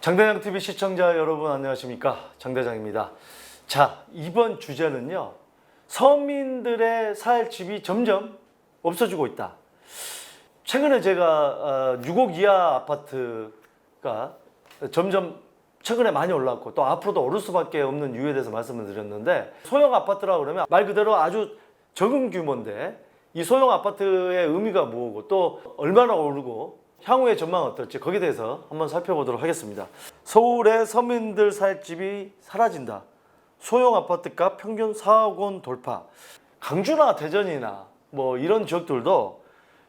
장대장 TV 시청자 여러분 안녕하십니까? 장대장입니다. 자, 이번 주제는요. 서민들의 살 집이 점점 없어지고 있다. 최근에 제가 6억 이하 아파트가 점점 최근에 많이 올랐고 또 앞으로도 오를 수밖에 없는 이유에 대해서 말씀을 드렸는데, 소형 아파트라고 그러면 말 그대로 아주 적은 규모인데 이 소형 아파트의 의미가 뭐고 또 얼마나 오르고 향후의 전망은 어떨지 거기에 대해서 한번 살펴보도록 하겠습니다. 서울의 서민들 살 집이 사라진다. 소형 아파트값 평균 4억 원 돌파. 강주나 대전이나 뭐 이런 지역들도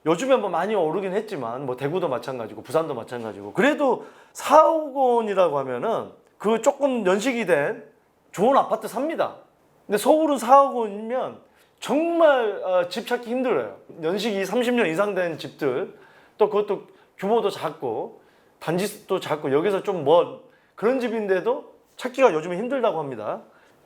요즘에 뭐 많이 오르긴 했지만 뭐 대구도 마찬가지고 부산도 마찬가지고 그래도 4억 원이라고 하면은 그 조금 연식이 된 좋은 아파트 삽니다. 근데 서울은 4억 원이면 정말 집 찾기 힘들어요. 연식이 30년 이상 된 집들, 또 그것도 규모도 작고 단지도 작고 여기서 좀 먼 그런 집인데도 찾기가 요즘에 힘들다고 합니다.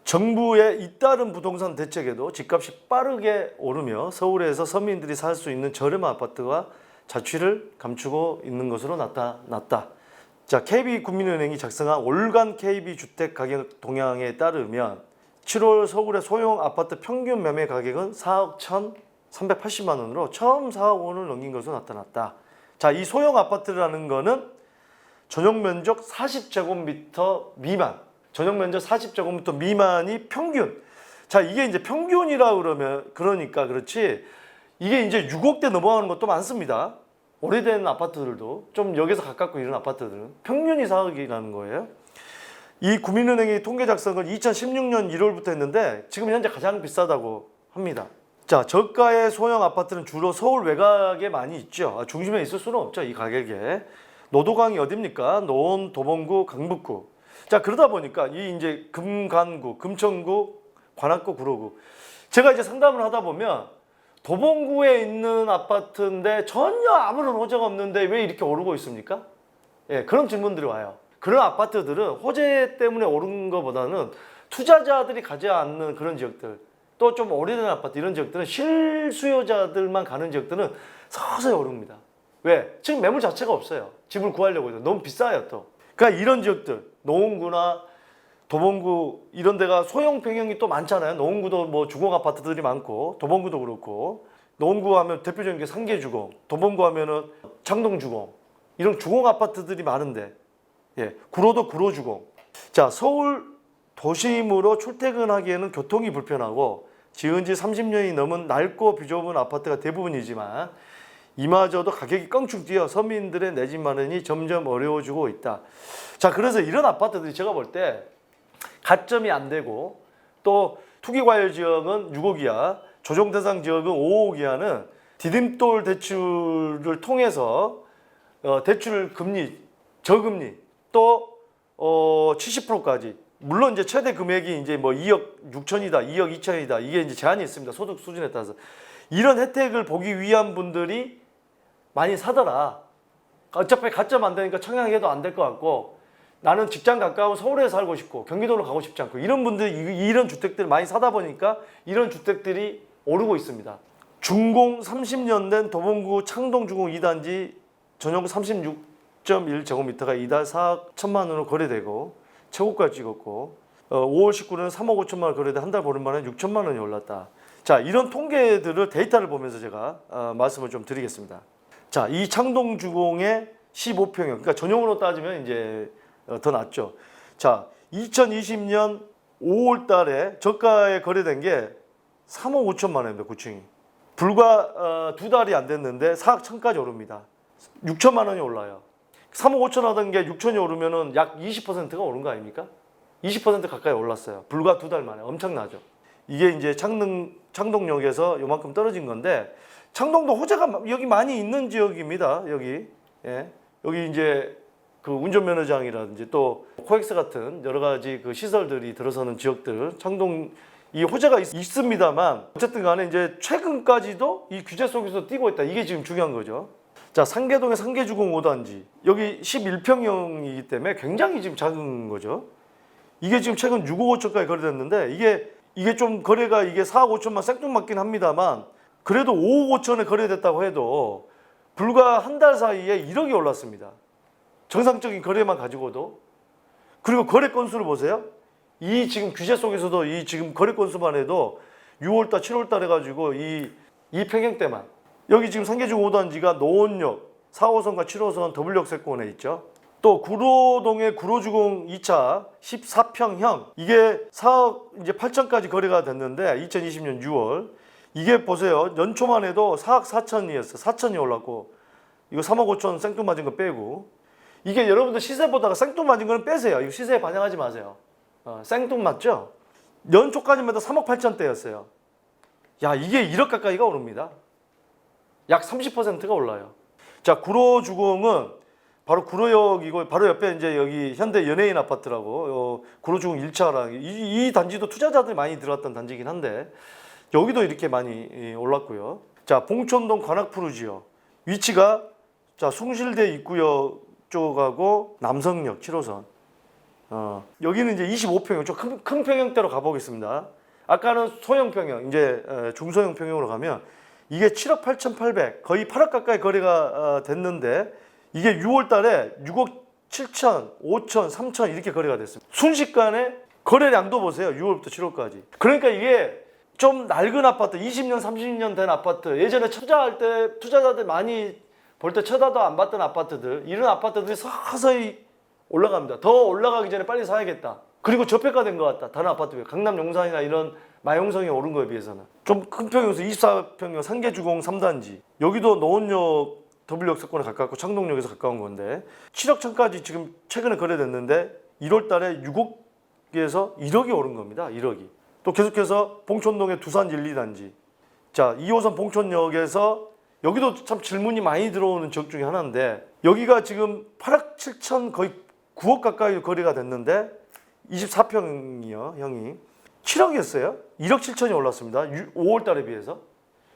정부의 잇따른 부동산 대책에도 집값이 빠르게 오르며 서울에서 서민들이 살 수 있는 저렴한 아파트가 자취를 감추고 있는 것으로 나타났다. 자, KB국민은행이 작성한 올간 KB 주택 가격 동향에 따르면 7월 서울의 소형 아파트 평균 매매 가격은 4억 1,380만 원으로 처음 4억 원을 넘긴 것으로 나타났다. 자, 이 소형 아파트라는 거는 전용 면적 40제곱미터 미만, 전용 면적 40제곱미터 미만이 평균. 자, 이게 이제 평균이라 그러니까 그렇지, 이게 이제 6억대 넘어가는 것도 많습니다. 오래된 아파트들도 좀 여기서 가깝고 이런 아파트들은 평균이 4억이라는 거예요. 이 국민은행이 통계 작성을 2016년 1월부터 했는데 지금 현재 가장 비싸다고 합니다. 자, 저가의 소형 아파트는 주로 서울 외곽에 많이 있죠. 중심에 있을 수는 없죠, 이 가격에. 노도강이 어딥니까? 노원, 도봉구, 강북구. 자, 그러다 보니까 이 이제 금간구, 금천구, 관악구, 구로구. 제가 이제 상담을 하다 보면 도봉구에 있는 아파트인데 전혀 아무런 호재가 없는데 왜 이렇게 오르고 있습니까? 예, 그런 질문들이 와요. 그런 아파트들은 호재 때문에 오른 것보다는 투자자들이 가지 않는 그런 지역들, 또 좀 오래된 아파트 이런 지역들은 실수요자들만 가는 지역들은 서서히 오릅니다. 왜? 지금 매물 자체가 없어요. 집을 구하려고 해도 너무 비싸요 또. 그러니까 이런 지역들, 노원구나 도봉구 이런 데가 소형 평형이 또 많잖아요. 노원구도 뭐 주공 아파트들이 많고 도봉구도 그렇고, 노원구 하면 대표적인 게 상계주공, 도봉구 하면은 창동주공, 이런 주공 아파트들이 많은데, 예, 구로도 구로주공. 자, 서울 도심으로 출퇴근하기에는 교통이 불편하고 지은 지 30년이 넘은 낡고 비좁은 아파트가 대부분이지만 이마저도 가격이 껑충 뛰어 서민들의 내 집 마련이 점점 어려워지고 있다. 자, 그래서 이런 아파트들이 제가 볼 때 가점이 안 되고 또 투기과열 지역은 6억 이하, 조정 대상 지역은 5억 이하는 디딤돌 대출을 통해서 대출 금리, 저금리 또 70%까지, 물론 이제 최대 금액이 이제 뭐 2억 6천이다, 2억 2천이다, 이게 이제 제한이 있습니다. 소득 수준에 따라서. 이런 혜택을 보기 위한 분들이 많이 사더라. 어차피 가점 안 되니까 청약해도 안 될 것 같고, 나는 직장 가까운 서울에 살고 싶고 경기도로 가고 싶지 않고, 이런 분들이 이런 주택들을 많이 사다 보니까 이런 주택들이 오르고 있습니다. 준공 30년 된 도봉구 창동주공 2단지 전용 36.1제곱미터가 이달 4억 1천만 원으로 거래되고 최고가 찍었고, 5월 19일은 3억 5천만 원 거래돼 한 달 보름 만에 6천만 원이 올랐다. 자, 이런 통계들을 데이터를 보면서 제가 말씀을 좀 드리겠습니다. 자, 이 창동주공의 15평형, 그러니까 전용으로 따지면 이제 더 낫죠. 자, 2020년 5월 달에 저가에 거래된 게 3억 5천만 원입니다. 9층이. 불과 2달이 안 됐는데 4억 1천까지 오릅니다. 6천만 원이 올라요. 3억 5천 하던 게 6천이 오르면은 약 20%가 오른 거 아닙니까? 20% 가까이 올랐어요. 불과 2달 만에. 엄청나죠. 이게 이제 창동역에서 요만큼 떨어진 건데, 창동도 호재가 여기 많이 있는 지역입니다. 여기. 예. 여기 이제 그 운전면허장이라든지 또 코엑스 같은 여러 가지 그 시설들이 들어서는 지역들, 창동 이 호재가 있습니다만, 어쨌든 간에 이제 최근까지도 이 규제 속에서 뛰고 있다. 이게 지금 중요한 거죠. 자, 상계동의 상계주공 5단지. 여기 11평형이기 때문에 굉장히 지금 작은 거죠. 이게 지금 최근 6억 5천까지 거래됐는데, 이게 좀 거래가 이게 4억 5천만 생뚱맞긴 합니다만, 그래도 5억 5천에 거래됐다고 해도 불과 한 달 사이에 1억이 올랐습니다. 정상적인 거래만 가지고도. 그리고 거래 건수를 보세요. 이 지금 규제 속에서도 이 지금 거래 건수만 해도 6월달, 7월달 해가지고 이 평형대만 여기 지금 상계중 5단지가 노원역 4호선과 7호선 더블역세권에 있죠. 또 구로동의 구로주공 2차 14평형 이게 4억 이제 8천까지 거래가 됐는데 2020년 6월 이게 보세요. 연초만 해도 4억 4천이었어요. 4천이 올랐고 이거 3억 5천 생뚱맞은 거 빼고 이게 여러분들 시세 보다가 생뚱맞은 거는 빼세요. 이거 시세에 반영하지 마세요. 생뚱맞죠? 연초까지만 해도 3억 8천대였어요. 야 이게 1억 가까이가 오릅니다. 약 30%가 올라요. 자 구로주공은 바로 구로역이고 바로 옆에 이제 여기 현대 연예인 아파트라고 구로주공 1차라 이 단지도 투자자들이 많이 들어왔던 단지긴 한데 여기도 이렇게 많이 올랐고요. 자 봉천동 관악푸르지오 위치가 자 숭실대 입구역 쪽하고 남성역 7호선 여기는 이제 25평형 좀 큰 평형대로 가보겠습니다. 아까는 소형 평형 이제 중소형 평형으로 가면 이게 7억 8,800 거의 8억 가까이 거래가 됐는데 이게 6월 달에 6억 7천, 5천, 3천 이렇게 거래가 됐습니다. 순식간에 거래량도 보세요. 6월부터 7월까지. 그러니까 이게 좀 낡은 아파트, 20년, 30년 된 아파트, 예전에 투자할 때 투자자들 많이 볼 때 쳐다도 안 봤던 아파트들, 이런 아파트들이 서서히 올라갑니다. 더 올라가기 전에 빨리 사야겠다. 그리고 저평가된 것 같다. 다른 아파트 비해. 강남 용산이나 이런 마용성이 오른 거에 비해서는. 좀 큰 평형에서 24평형 상계주공 3단지. 여기도 노원역 더블역세권에 가깝고 창동역에서 가까운 건데 7억 천까지 지금 최근에 거래됐는데 1월 달에 6억에서 1억이 오른 겁니다. 1억이. 또 계속해서 봉천동의 두산 1, 2단지. 자, 2호선 봉천역에서 여기도 참 질문이 많이 들어오는 지역 중에 하나인데 여기가 지금 8억 7천 거의 9억 가까이 거래가 됐는데 24평이요, 형이. 7억이었어요. 1억 7천이 올랐습니다. 5월 달에 비해서.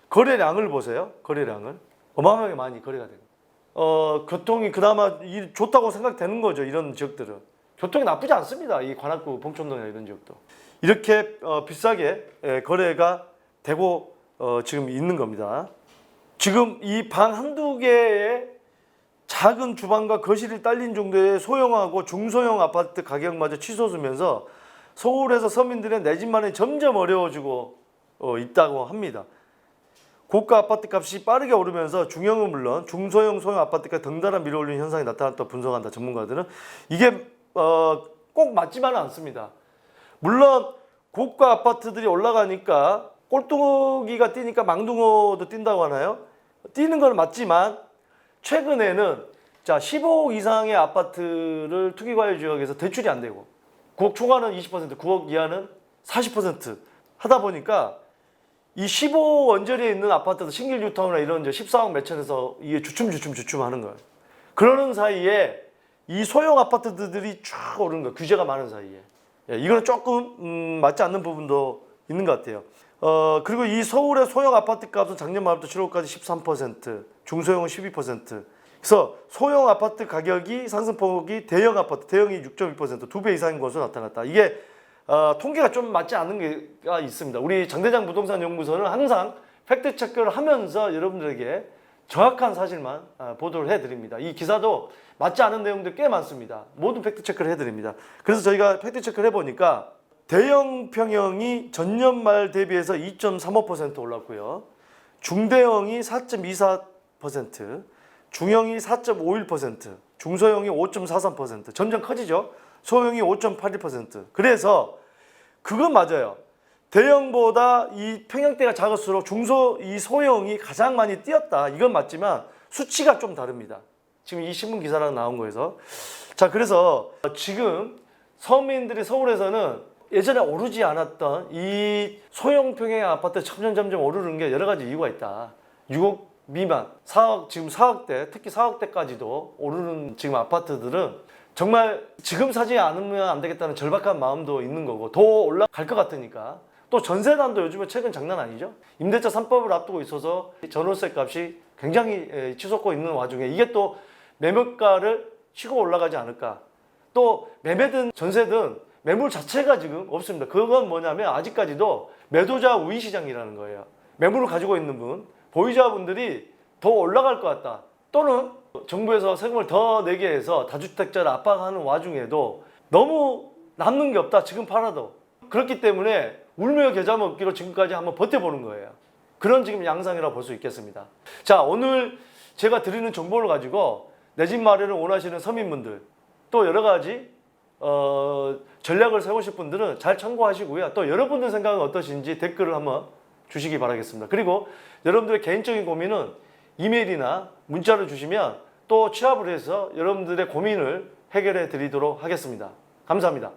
거래량을 보세요. 거래량을. 어마어마하게 많이 거래가 돼요. 교통이 그나마 좋다고 생각되는 거죠. 이런 지역들은. 교통이 나쁘지 않습니다. 이 관악구, 봉천동이나 이런 지역도. 이렇게 비싸게 거래가 되고 지금 있는 겁니다. 지금 이 방 한두 개의 작은 주방과 거실이 딸린 정도의 소형하고 중소형 아파트 가격마저 치솟으면서 서울에서 서민들의 내 집 마련이 점점 어려워지고 있다고 합니다. 고가 아파트 값이 빠르게 오르면서 중형은 물론 중소형 소형 아파트가 덩달아 밀어올리는 현상이 나타났다고 분석한다. 전문가들은 이게 꼭 맞지만은 않습니다. 물론 고가 아파트들이 올라가니까 꼴뚜기가 뛰니까 망둥어도 뛴다고 하나요? 뛰는 건 맞지만 최근에는 자 15억 이상의 아파트를 투기과열 지역에서 대출이 안 되고 9억 초과는 20%, 9억 이하는 40% 하다 보니까 이 15억 언저리에 있는 아파트도 싱글 뉴타운이나 이런 이제 14억 매천에서 이게 주춤 하는 거예요. 그러는 사이에 이 소형 아파트들이 쭉 오르는 거예요. 규제가 많은 사이에. 이거는 조금 맞지 않는 부분도 있는 것 같아요. 그리고 이 서울의 소형 아파트 값은 작년 말부터 7월까지 13%, 중소형은 12%. 그래서 소형 아파트 가격이 상승폭이 대형 아파트, 대형이 6.1%, 2배 이상인 것으로 나타났다. 이게 통계가 좀 맞지 않는 게 있습니다. 우리 장대장 부동산 연구소는 항상 팩트 체크를 하면서 여러분들에게 정확한 사실만 보도를 해드립니다. 이 기사도 맞지 않은 내용들 꽤 많습니다. 모든 팩트 체크를 해드립니다. 그래서 저희가 팩트 체크를 해보니까 대형 평형이 전년 말 대비해서 2.35% 올랐고요. 중대형이 4.24%, 중형이 4.51%, 중소형이 5.43%, 점점 커지죠. 소형이 5.81%. 그래서 그건 맞아요. 대형보다 이 평형대가 작을수록 이 소형이 가장 많이 뛰었다. 이건 맞지만 수치가 좀 다릅니다. 지금 이 신문 기사랑 나온 거에서. 자, 그래서 지금 서민들이 서울에서는 예전에 오르지 않았던 이 소형 평형 아파트 점점 오르는 게 여러 가지 이유가 있다. 6억 미만, 4억, 지금 4억대, 특히 4억대까지도 오르는 지금 아파트들은 정말 지금 사지 않으면 안 되겠다는 절박한 마음도 있는 거고 더 올라갈 것 같으니까 또 전세난도 요즘에 최근 장난 아니죠. 임대차 3법을 앞두고 있어서 전월세 값이 굉장히 치솟고 있는 와중에 이게 또 매물가를 치고 올라가지 않을까. 또 매매든 전세든 매물 자체가 지금 없습니다. 그건 뭐냐면 아직까지도 매도자 우위 시장이라는 거예요. 매물을 가지고 있는 분, 보유자분들이 더 올라갈 것 같다. 또는 정부에서 세금을 더 내게 해서 다주택자를 압박하는 와중에도 너무 남는 게 없다. 지금 팔아도. 그렇기 때문에 울며 겨자 먹기로 지금까지 한번 버텨보는 거예요. 그런 지금 양상이라고 볼 수 있겠습니다. 자, 오늘 제가 드리는 정보를 가지고 내 집 마련을 원하시는 서민분들, 또 여러 가지 전략을 세우실 분들은 잘 참고하시고요. 또 여러분들 생각은 어떠신지 댓글을 한번 주시기 바라겠습니다. 그리고 여러분들의 개인적인 고민은 이메일이나 문자로 주시면 또 취합을 해서 여러분들의 고민을 해결해 드리도록 하겠습니다. 감사합니다.